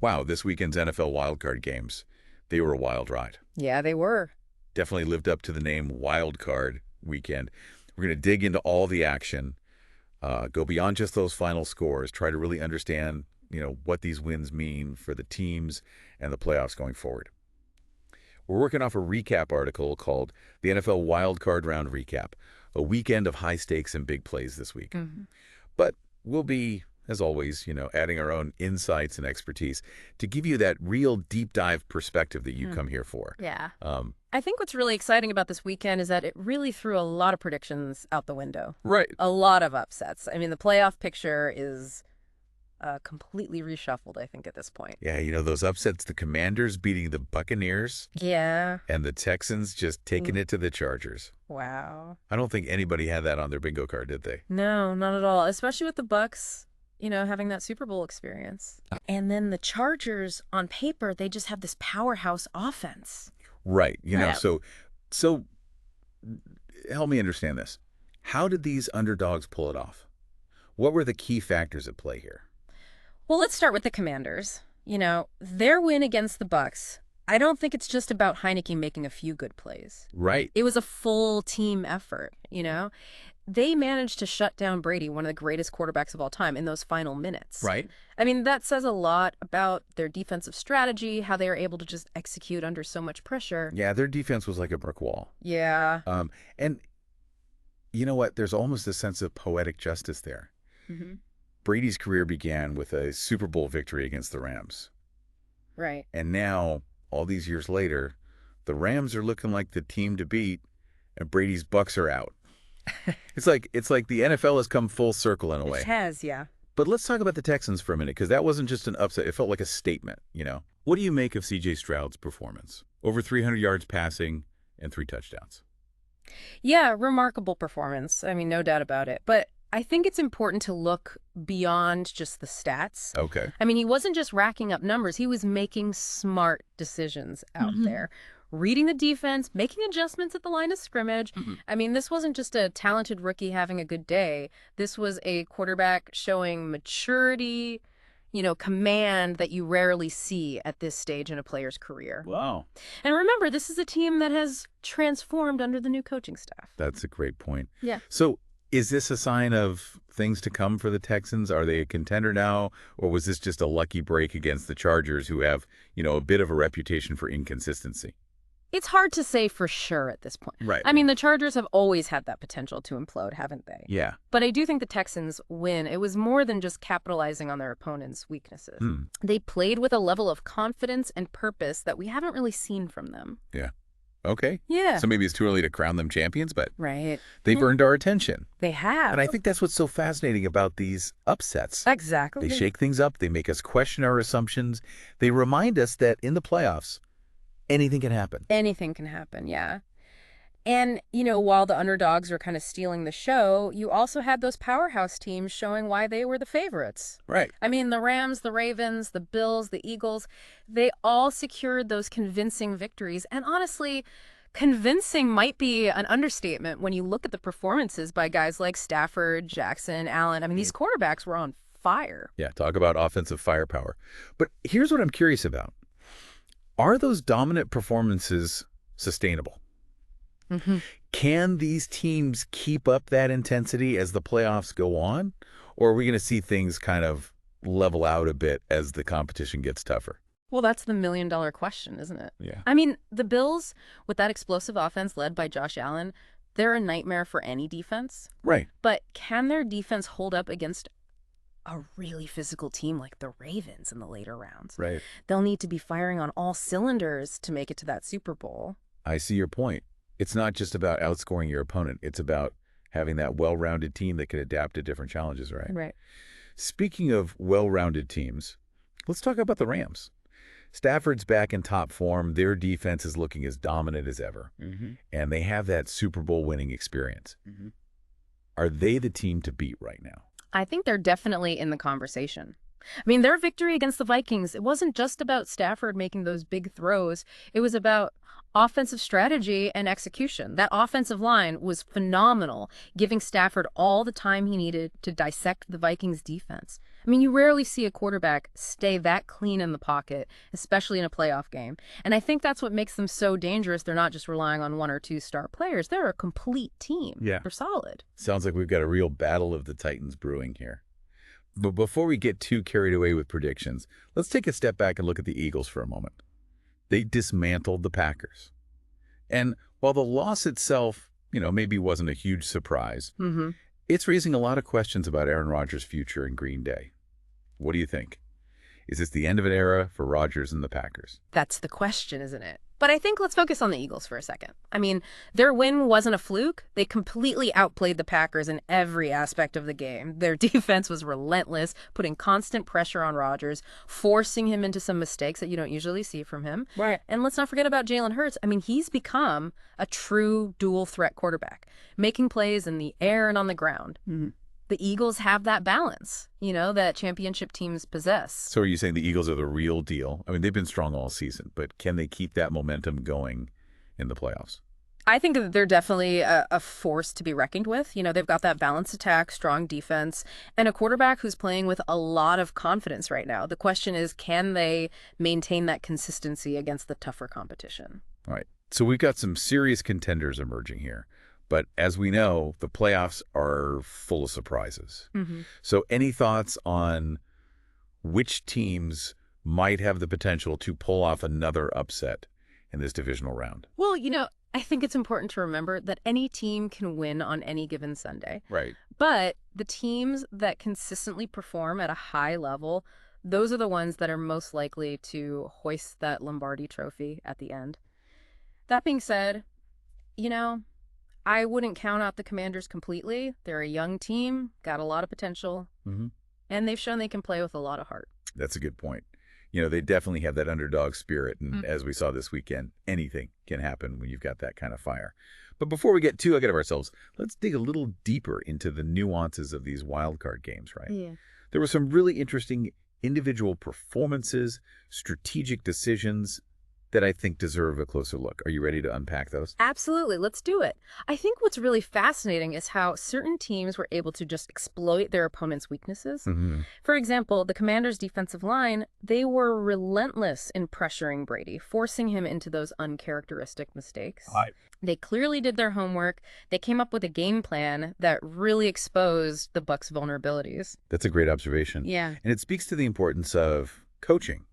Wow, this weekend's NFL wildcard games, they were a wild ride. Yeah, they were. Definitely lived up to the name wildcard weekend. We're going to dig into all the action, go beyond just those final scores, try to really understand, what these wins mean for the teams and the playoffs going forward. We're working off a recap article called the NFL Wildcard Round Recap, a weekend of high stakes and big plays this week. But we'll be, as always, adding our own insights and expertise to give you that real deep dive perspective that you come here for. Yeah. I think what's really exciting about this weekend is that it really threw a lot of predictions out the window. Right. A lot of upsets. I mean, the playoff picture is completely reshuffled, I think, at this point. Yeah, those upsets, the Commanders beating the Buccaneers. Yeah. And the Texans just taking it to the Chargers. Wow. I don't think anybody had that on their bingo card, did they? No, not at all. Especially with the Bucs, having that Super Bowl experience. And then the Chargers, on paper, they just have this powerhouse offense. Right. Yeah. So help me understand this. How did these underdogs pull it off? What were the key factors at play here? Well, let's start with the Commanders. Their win against the Bucs, I don't think it's just about Heineke making a few good plays. Right. It was a full team effort, They managed to shut down Brady, one of the greatest quarterbacks of all time, in those final minutes. Right. I mean, that says a lot about their defensive strategy, how they are able to just execute under so much pressure. Yeah, their defense was like a brick wall. Yeah. And you know what? There's almost a sense of poetic justice there. Mm-hmm. Brady's career began with a Super Bowl victory against the Rams. Right. And now, all these years later, the Rams are looking like the team to beat, and Brady's Bucs are out. It's like the NFL has come full circle in a way. It has, yeah. But let's talk about the Texans for a minute, because that wasn't just an upset. It felt like a statement, What do you make of C.J. Stroud's performance? Over 300 yards passing and 3 touchdowns. Yeah, remarkable performance. I mean, no doubt about it. But I think it's important to look beyond just the stats. Okay. I mean, he wasn't just racking up numbers. He was making smart decisions out there. Reading the defense, making adjustments at the line of scrimmage. I mean, this wasn't just a talented rookie having a good day. This was a quarterback showing maturity, command that you rarely see at this stage in a player's career. Wow. And remember, this is a team that has transformed under the new coaching staff. That's a great point. Yeah. So is this a sign of things to come for the Texans? Are they a contender now? Or was this just a lucky break against the Chargers, who have, a bit of a reputation for inconsistency? It's hard to say for sure at this point. Right. I mean, the Chargers have always had that potential to implode, haven't they? Yeah. But I do think the Texans win. It was more than just capitalizing on their opponent's weaknesses. They played with a level of confidence and purpose that we haven't really seen from them. Yeah. Okay. Yeah. So maybe it's too early to crown them champions, but Right. they've earned our attention. They have. And I think that's what's so fascinating about these upsets. Exactly. They shake things up. They make us question our assumptions. They remind us that in the playoffs, anything can happen. Anything can happen, yeah. And, while the underdogs were kind of stealing the show, you also had those powerhouse teams showing why they were the favorites. Right. I mean, the Rams, the Ravens, the Bills, the Eagles, they all secured those convincing victories. And honestly, convincing might be an understatement when you look at the performances by guys like Stafford, Jackson, Allen. I mean, these quarterbacks were on fire. Yeah, talk about offensive firepower. But here's what I'm curious about. Are those dominant performances sustainable? Can these teams keep up that intensity as the playoffs go on? Or are we going to see things kind of level out a bit as the competition gets tougher? Well, that's the million-dollar question, isn't it? Yeah. I mean, the Bills, with that explosive offense led by Josh Allen, they're a nightmare for any defense. Right. But can their defense hold up against a really physical team like the Ravens in the later rounds? Right. They'll need to be firing on all cylinders to make it to that Super Bowl. I see your point. It's not just about outscoring your opponent. It's about having that well-rounded team that can adapt to different challenges, right? Right. Speaking of well-rounded teams, let's talk about the Rams. Stafford's back in top form. Their defense is looking as dominant as ever. And they have that Super Bowl winning experience. Are they the team to beat right now? I think they're definitely in the conversation. I mean, their victory against the Vikings, it wasn't just about Stafford making those big throws. It was about offensive strategy and execution. That offensive line was phenomenal, giving Stafford all the time he needed to dissect the Vikings defense. I I mean, you rarely see a quarterback stay that clean in the pocket, especially in a playoff game. And I think that's what makes them so dangerous. They're not just relying on one or two star players. They're a complete team. Yeah. They're solid. Sounds like we've got a real battle of the Titans brewing here. But before we get too carried away with predictions, let's take a step back and look at the Eagles for a moment. They dismantled the Packers. And while the loss itself, maybe wasn't a huge surprise, it's raising a lot of questions about Aaron Rodgers' future in Green Bay. What do you think? Is this the end of an era for Rodgers and the Packers? That's the question, isn't it? But I think let's focus on the Eagles for a second. I mean, their win wasn't a fluke. They completely outplayed the Packers in every aspect of the game. Their defense was relentless, putting constant pressure on Rodgers, forcing him into some mistakes that you don't usually see from him. Right. And let's not forget about Jalen Hurts. I mean, he's become a true dual threat quarterback, making plays in the air and on the ground. The Eagles have that balance, that championship teams possess. So are you saying the Eagles are the real deal? I mean, they've been strong all season, but can they keep that momentum going in the playoffs? I think that they're definitely a force to be reckoned with. They've got that balanced attack, strong defense, and a quarterback who's playing with a lot of confidence right now. The question is, can they maintain that consistency against the tougher competition? All right. So we've got some serious contenders emerging here. But as we know, the playoffs are full of surprises. So any thoughts on which teams might have the potential to pull off another upset in this divisional round? Well, I think it's important to remember that any team can win on any given Sunday. Right. But the teams that consistently perform at a high level, those are the ones that are most likely to hoist that Lombardi trophy at the end. That being said, I wouldn't count out the Commanders completely. They're a young team, got a lot of potential, and they've shown they can play with a lot of heart. That's a good point. They definitely have that underdog spirit, and as we saw this weekend, anything can happen when you've got that kind of fire. But before we get too ahead of ourselves, let's dig a little deeper into the nuances of these wild card games, right? Yeah. There were some really interesting individual performances, strategic decisions that I think deserve a closer look. Are you ready to unpack those? Absolutely. Let's do it. I think what's really fascinating is how certain teams were able to just exploit their opponent's weaknesses. For example, the Commanders' defensive line, they were relentless in pressuring Brady, forcing him into those uncharacteristic mistakes. They clearly did their homework. They came up with a game plan that really exposed the Bucs' vulnerabilities. That's a great observation. Yeah. And it speaks to the importance of coaching.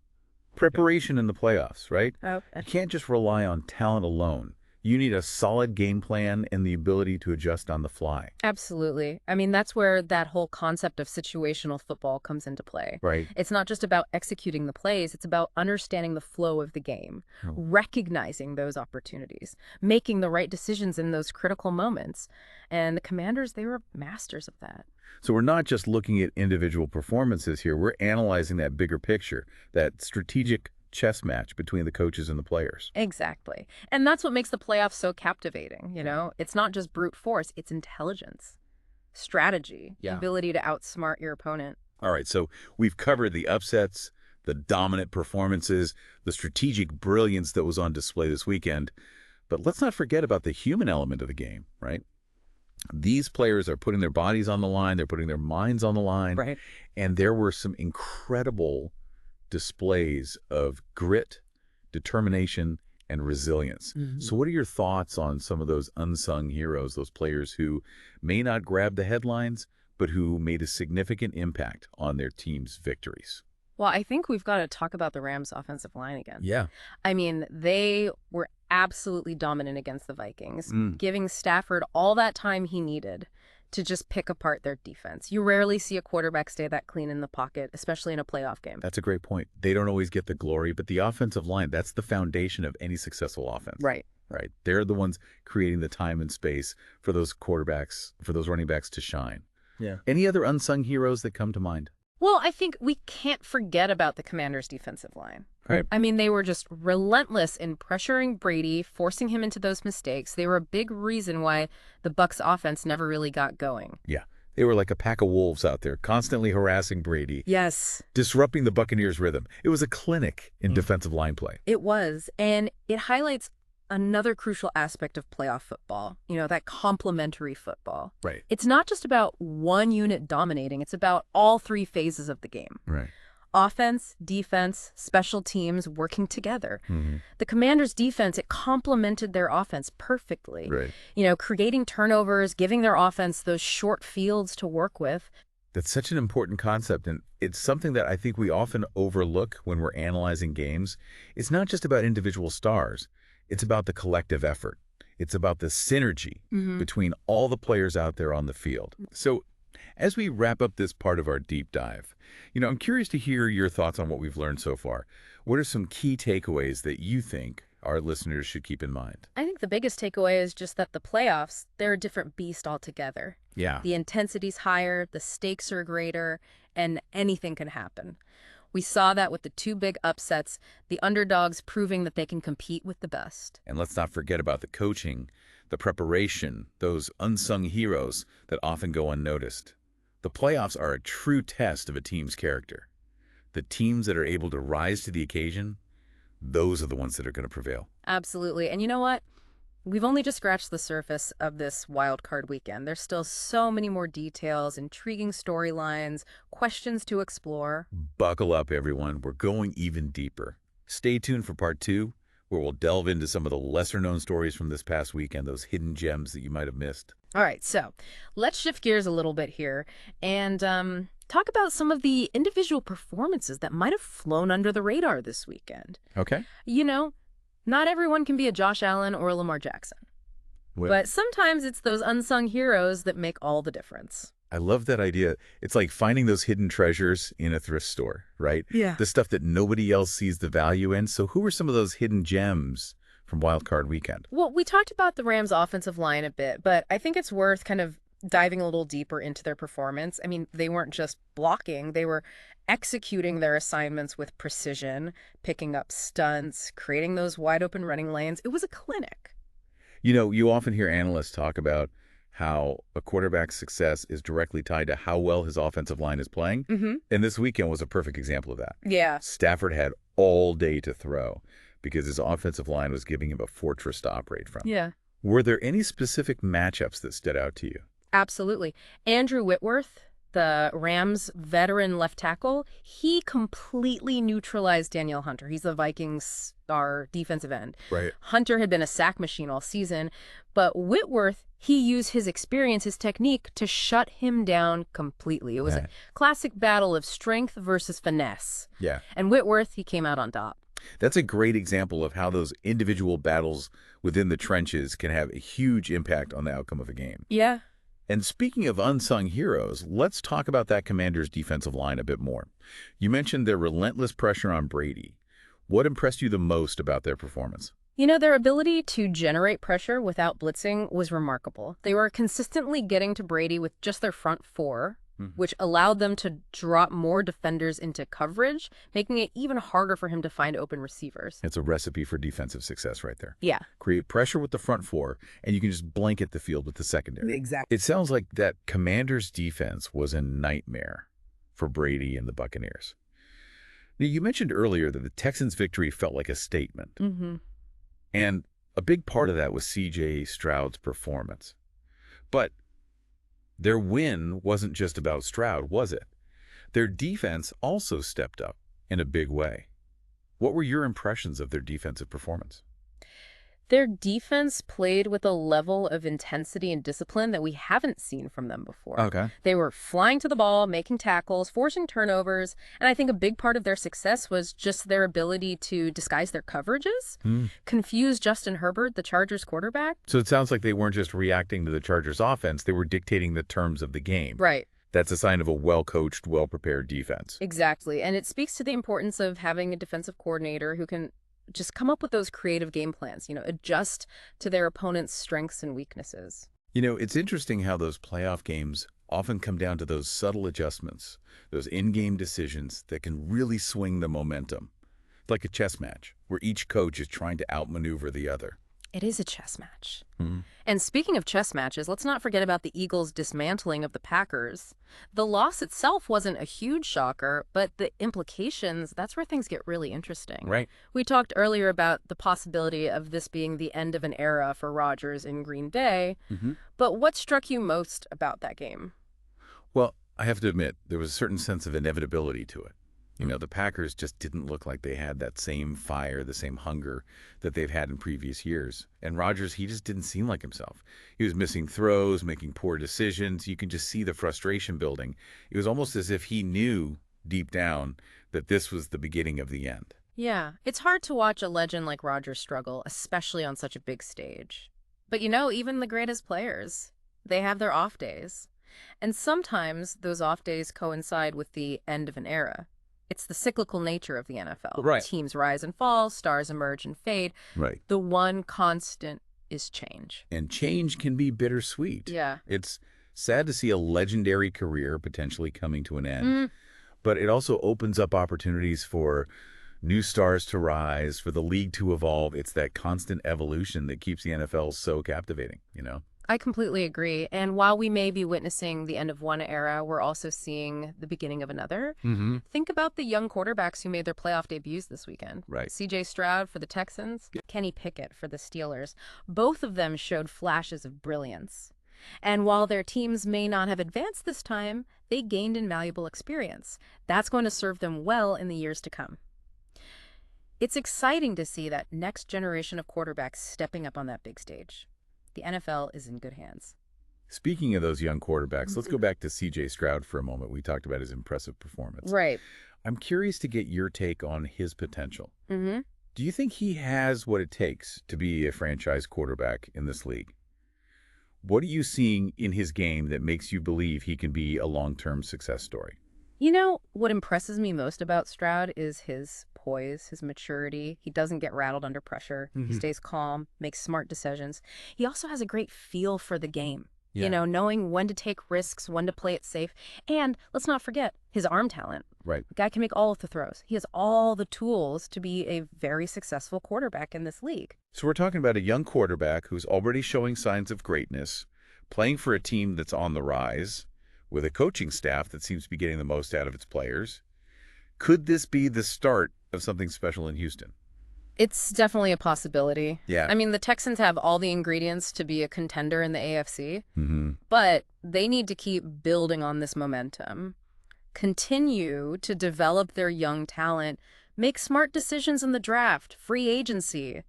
Preparation in the playoffs, right? You can't just rely on talent alone. You need a solid game plan and the ability to adjust on the fly. Absolutely. I mean, that's where that whole concept of situational football comes into play. Right. It's not just about executing the plays. It's about understanding the flow of the game, recognizing those opportunities, making the right decisions in those critical moments. And the Commanders, they were masters of that. So we're not just looking at individual performances here. We're analyzing that bigger picture, that strategic chess match between the coaches and the players. Exactly. And that's what makes the playoffs so captivating, It's not just brute force, it's intelligence, strategy, the ability to outsmart your opponent. All right, so we've covered the upsets, the dominant performances, the strategic brilliance that was on display this weekend. But let's not forget about the human element of the game, right? These players are putting their bodies on the line, they're putting their minds on the line, Right. And there were some incredible displays of grit, determination, and resilience. So what are your thoughts on some of those unsung heroes, those players who may not grab the headlines, but who made a significant impact on their team's victories? Well, I think we've got to talk about the Rams' offensive line again. Yeah. I mean, they were absolutely dominant against the Vikings, giving Stafford all that time he needed to just pick apart their defense. You rarely see a quarterback stay that clean in the pocket, especially in a playoff game. That's a great point. They don't always get the glory, but the offensive line, that's the foundation of any successful offense. Right. Right. They're the ones creating the time and space for those quarterbacks, for those running backs to shine. Yeah. Any other unsung heroes that come to mind? Well, I think we can't forget about the Commanders' defensive line. Right. I mean, they were just relentless in pressuring Brady, forcing him into those mistakes. They were a big reason why the Bucs' offense never really got going. Yeah. They were like a pack of wolves out there, constantly harassing Brady, Yes, disrupting the Buccaneers' rhythm. It was a clinic in defensive line play. it was. And it highlights another crucial aspect of playoff football, that complementary football. Right. It's not just about one unit dominating, it's about all three phases of the game. Right. Offense, defense, special teams working together. Mm-hmm. The Commanders' defense, it complemented their offense perfectly. Right. Creating turnovers, giving their offense those short fields to work with. That's such an important concept, and it's something that I think we often overlook when we're analyzing games. It's not just about individual stars. It's about the collective effort. It's about the synergy between all the players out there on the field. So as we wrap up this part of our deep dive, I'm curious to hear your thoughts on what we've learned so far. What are some key takeaways that you think our listeners should keep in mind? I think the biggest takeaway is just that the playoffs, they're a different beast altogether. Yeah. The intensity's higher, the stakes are greater, and anything can happen. We saw that with the two big upsets, the underdogs proving that they can compete with the best. And let's not forget about the coaching, the preparation, those unsung heroes that often go unnoticed. The playoffs are a true test of a team's character. The teams that are able to rise to the occasion, those are the ones that are going to prevail. Absolutely. And you know what? We've only just scratched the surface of this wild card weekend. There's still so many more details, intriguing storylines, questions to explore. Buckle up, everyone. We're going even deeper. Stay tuned for part 2, where we'll delve into some of the lesser-known stories from this past weekend, those hidden gems that you might have missed. All right, so let's shift gears a little bit here and talk about some of the individual performances that might have flown under the radar this weekend. Okay. Not everyone can be a Josh Allen or a Lamar Jackson. But sometimes it's those unsung heroes that make all the difference. I love that idea. It's like finding those hidden treasures in a thrift store, right? Yeah. The stuff that nobody else sees the value in. So who are some of those hidden gems from Wild Card Weekend? Well, we talked about the Rams' offensive line a bit, but I think it's worth kind of diving a little deeper into their performance. I mean, they weren't just blocking, they were executing their assignments with precision, picking up stunts, creating those wide open running lanes. It was a clinic. You often hear analysts talk about how a quarterback's success is directly tied to how well his offensive line is playing. And this weekend was a perfect example of that. Yeah. Stafford had all day to throw because his offensive line was giving him a fortress to operate from. Yeah. Were there any specific matchups that stood out to you? Absolutely. Andrew Whitworth, the Rams veteran left tackle, he completely neutralized Danielle Hunter. He's the Vikings star defensive end. Right. Hunter had been a sack machine all season, but Whitworth, he used his experience, his technique to shut him down completely. It was a classic battle of strength versus finesse. Yeah. And Whitworth, he came out on top. That's a great example of how those individual battles within the trenches can have a huge impact on the outcome of a game. Yeah. And speaking of unsung heroes, let's talk about that Commanders' defensive line a bit more. You mentioned their relentless pressure on Brady. What impressed you the most about their performance? Their ability to generate pressure without blitzing was remarkable. They were consistently getting to Brady with just their front four, which allowed them to drop more defenders into coverage, making it even harder for him to find open receivers. It's a recipe for defensive success right there. Yeah. Create pressure with the front four, and you can just blanket the field with the secondary. Exactly. It sounds like that Commanders' defense was a nightmare for Brady and the Buccaneers. Now, you mentioned earlier that the Texans' victory felt like a statement. And a big part of that was C.J. Stroud's performance. But their win wasn't just about Stroud, was it? Their defense also stepped up in a big way. What were your impressions of their defensive performance? Their defense played with a level of intensity and discipline that we haven't seen from them before. Okay. They were flying to the ball, making tackles, forcing turnovers, and I think a big part of their success was just their ability to disguise their coverages, confuse Justin Herbert, the Chargers quarterback. So it sounds like they weren't just reacting to the Chargers' offense, they were dictating the terms of the game. Right. That's a sign of a well-coached, well-prepared defense. Exactly, and it speaks to the importance of having a defensive coordinator who can just come up with those creative game plans, adjust to their opponent's strengths and weaknesses. It's interesting how those playoff games often come down to those subtle adjustments, those in-game decisions that can really swing the momentum. Like a chess match, where each coach is trying to outmaneuver the other. It is a chess match. Hmm. And speaking of chess matches, let's not forget about the Eagles' dismantling of the Packers. The loss itself wasn't a huge shocker, but the implications, that's where things get really interesting. Right. We talked earlier about the possibility of this being the end of an era for Rodgers in Green Bay, Hmm. but what struck you most about that game? Well, I have to admit, there was a certain sense of inevitability to it. The Packers just didn't look like they had that same fire, the same hunger that they've had in previous years. And Rodgers, he just didn't seem like himself. He was missing throws, making poor decisions. You can just see the frustration building. It was almost as if he knew deep down that this was the beginning of the end. Yeah, it's hard to watch a legend like Rodgers struggle, especially on such a big stage. But even the greatest players, they have their off days. And sometimes those off days coincide with the end of an era. It's the cyclical nature of the NFL. Right. Teams rise and fall, stars emerge and fade. Right. The one constant is change. And change can be bittersweet. Yeah. It's sad to see a legendary career potentially coming to an end, Mm, but it also opens up opportunities for new stars to rise, for the league to evolve. It's that constant evolution that keeps the NFL so captivating. I completely agree. And while we may be witnessing the end of one era, we're also seeing the beginning of another. Mm-hmm. Think about the young quarterbacks who made their playoff debuts this weekend. Right. C.J. Stroud for the Texans, Kenny Pickett for the Steelers. Both of them showed flashes of brilliance. And while their teams may not have advanced this time, they gained invaluable experience. That's going to serve them well in the years to come. It's exciting to see that next generation of quarterbacks stepping up on that big stage. The NFL is in good hands. Speaking of those young quarterbacks, let's go back to C.J. Stroud for a moment. We talked about his impressive performance. Right. I'm curious to get your take on his potential. Mm-hmm. Do you think he has what it takes to be a franchise quarterback in this league? What are you seeing in his game that makes you believe he can be a long-term success story? What impresses me most about Stroud is his poise, his maturity. He doesn't get rattled under pressure. He stays calm, makes smart decisions. He also has a great feel for the game. Yeah. Knowing when to take risks, when to play it safe. And let's not forget his arm talent. Right. The guy can make all of the throws. He has all the tools to be a very successful quarterback in this league. So we're talking about a young quarterback who's already showing signs of greatness, playing for a team that's on the rise, with a coaching staff that seems to be getting the most out of its players. Could this be the start of something special in Houston? It's definitely a possibility. Yeah. I mean, the Texans have all the ingredients to be a contender in the AFC, Mm-hmm. but they need to keep building on this momentum, continue to develop their young talent, make smart decisions in the draft, free agency,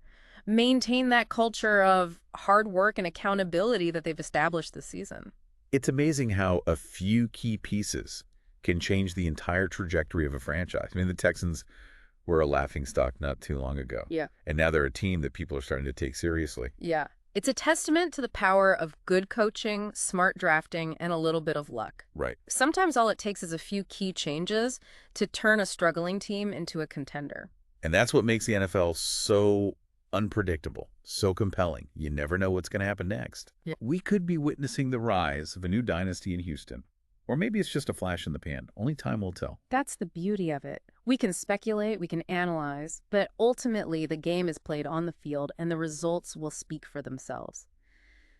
maintain that culture of hard work and accountability that they've established this season. It's amazing how a few key pieces can change the entire trajectory of a franchise. I mean, the Texans were a laughingstock not too long ago. Yeah. And now they're a team that people are starting to take seriously. Yeah. It's a testament to the power of good coaching, smart drafting, and a little bit of luck. Right. Sometimes all it takes is a few key changes to turn a struggling team into a contender. And that's what makes the NFL so unpredictable, so compelling. You never know what's going to happen next. Yeah. We could be witnessing the rise of a new dynasty in Houston. Or maybe it's just a flash in the pan. Only time will tell. That's the beauty of it. We can speculate, we can analyze, but ultimately the game is played on the field and the results will speak for themselves.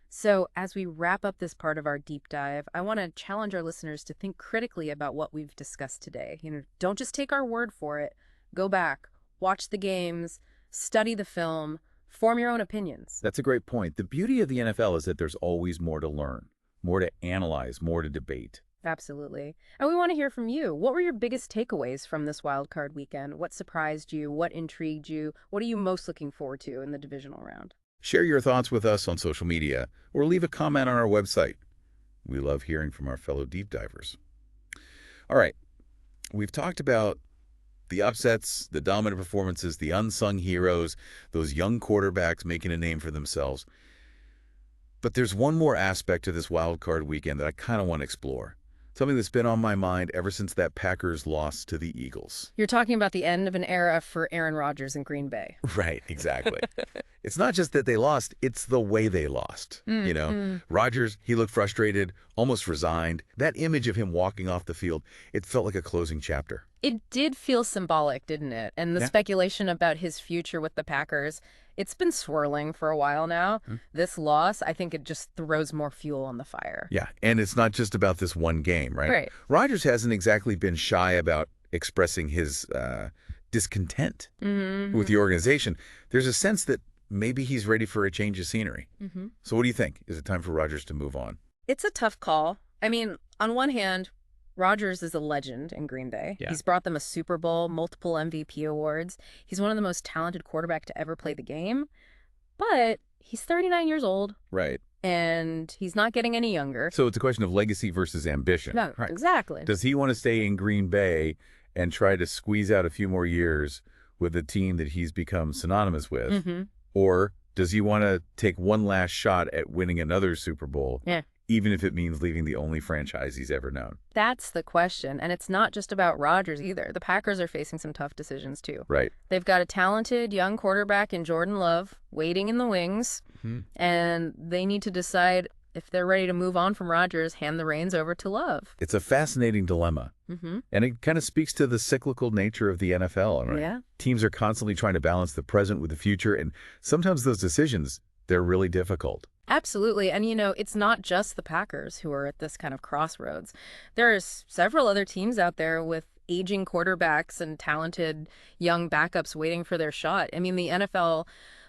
So as we wrap up this part of our deep dive, I want to challenge our listeners to think critically about what we've discussed today. Don't just take our word for it. Go back, watch the games, study the film, form your own opinions. That's a great point. The beauty of the NFL is that there's always more to learn, more to analyze, more to debate. Absolutely. And we want to hear from you. What were your biggest takeaways from this wild card weekend? What surprised you? What intrigued you? What are you most looking forward to in the divisional round? Share your thoughts with us on social media or leave a comment on our website. We love hearing from our fellow deep divers. All right. We've talked about the upsets, the dominant performances, the unsung heroes, those young quarterbacks making a name for themselves. But there's one more aspect to this wild card weekend that I kind of want to explore. Something that's been on my mind ever since that Packers loss to the Eagles. You're talking about the end of an era for Aaron Rodgers in Green Bay. Right, exactly. It's not just that they lost, it's the way they lost. Rodgers, he looked frustrated, almost resigned. That image of him walking off the field, it felt like a closing chapter. It did feel symbolic, didn't it? And the speculation about his future with the Packers, it's been swirling for a while now. This loss, I think it just throws more fuel on the fire. Yeah, and it's not just about this one game, right? Right. Rodgers hasn't exactly been shy about expressing his discontent with the organization. There's a sense that maybe he's ready for a change of scenery. So what do you think? Is it time for Rodgers to move on? It's a tough call. I mean, on one hand, Rodgers is a legend in Green Bay. Yeah. He's brought them a Super Bowl, multiple MVP awards. He's one of the most talented quarterbacks to ever play the game. But he's 39 years old. Right. And he's not getting any younger. So it's a question of legacy versus ambition. No, right. Exactly. Does he want to stay in Green Bay and try to squeeze out a few more years with a team that he's become synonymous with? Or does he want to take one last shot at winning another Super Bowl, even if it means leaving the only franchise he's ever known? That's the question. And it's not just about Rodgers either. The Packers are facing some tough decisions too. Right. They've got a talented young quarterback in Jordan Love waiting in the wings. And they need to decide if they're ready to move on from Rodgers, hand the reins over to Love. It's a fascinating dilemma. And it kind of speaks to the cyclical nature of the NFL. Right? Yeah. Teams are constantly trying to balance the present with the future. And sometimes those decisions, they're really difficult. Absolutely. And, it's not just the Packers who are at this kind of crossroads. There's several other teams out there with aging quarterbacks and talented young backups waiting for their shot. I mean, the NFL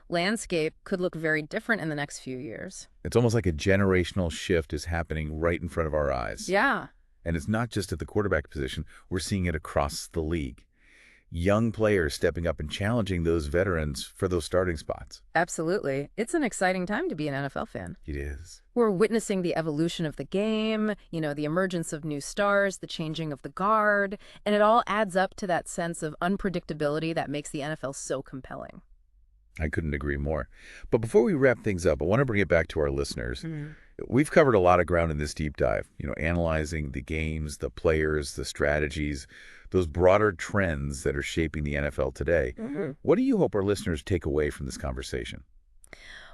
landscape could look very different in the next few years. It's almost like a generational shift is happening right in front of our eyes. Yeah. And it's not just at the quarterback position. We're seeing it across the league. Young players stepping up and challenging those veterans for those starting spots. Absolutely. It's an exciting time to be an NFL fan. It is. We're witnessing the evolution of the game, the emergence of new stars, the changing of the guard, and it all adds up to that sense of unpredictability that makes the NFL so compelling. I couldn't agree more. But before we wrap things up, I want to bring it back to our listeners. We've covered a lot of ground in this deep dive, analyzing the games, the players, the strategies, those broader trends that are shaping the NFL today. What do you hope our listeners take away from this conversation?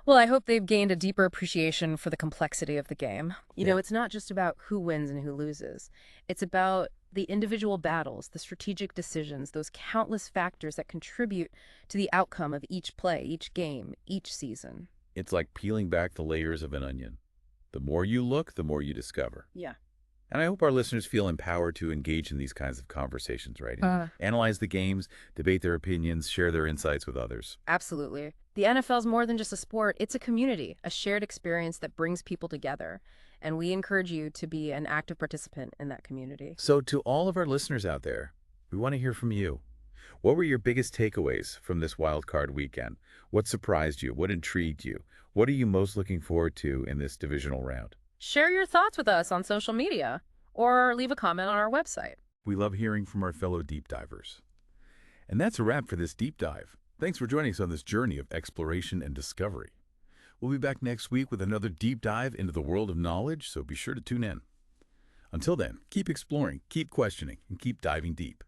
Well, I hope they've gained a deeper appreciation for the complexity of the game. It's not just about who wins and who loses. It's about the individual battles, the strategic decisions, those countless factors that contribute to the outcome of each play, each game, each season. It's like peeling back the layers of an onion. The more you look, the more you discover. Yeah. And I hope our listeners feel empowered to engage in these kinds of conversations, right? Analyze the games, debate their opinions, share their insights with others. Absolutely. The NFL is more than just a sport. It's a community, a shared experience that brings people together. And we encourage you to be an active participant in that community. So to all of our listeners out there, we want to hear from you. What were your biggest takeaways from this wild card weekend? What surprised you? What intrigued you? What are you most looking forward to in this divisional round? Share your thoughts with us on social media or leave a comment on our website. We love hearing from our fellow deep divers. And that's a wrap for this deep dive. Thanks for joining us on this journey of exploration and discovery. We'll be back next week with another deep dive into the world of knowledge, so be sure to tune in. Until then, keep exploring, keep questioning, and keep diving deep.